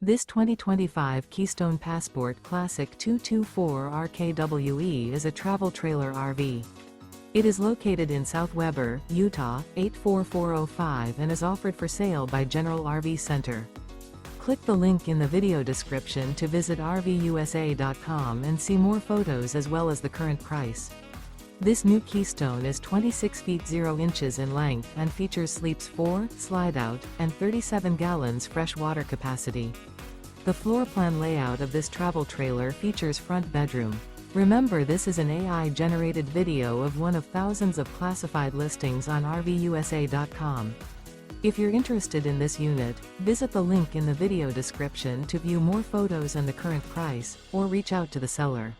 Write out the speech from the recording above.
This 2025 Keystone Passport Classic 224 RKWE is a travel trailer RV. It is located in South Weber, Utah, 84405 and is offered for sale by General RV Center. Click the link in the video description to visit RVUSA.com and see more photos as well as the current price. This new Keystone is 26 feet 0 inches in length and features sleeps 4, slide-out, and 37 gallons fresh water capacity. The floor plan layout of this travel trailer features front bedroom. Remember, this is an AI-generated video of one of thousands of classified listings on RVUSA.com. If you're interested in this unit, visit the link in the video description to view more photos and the current price, or reach out to the seller.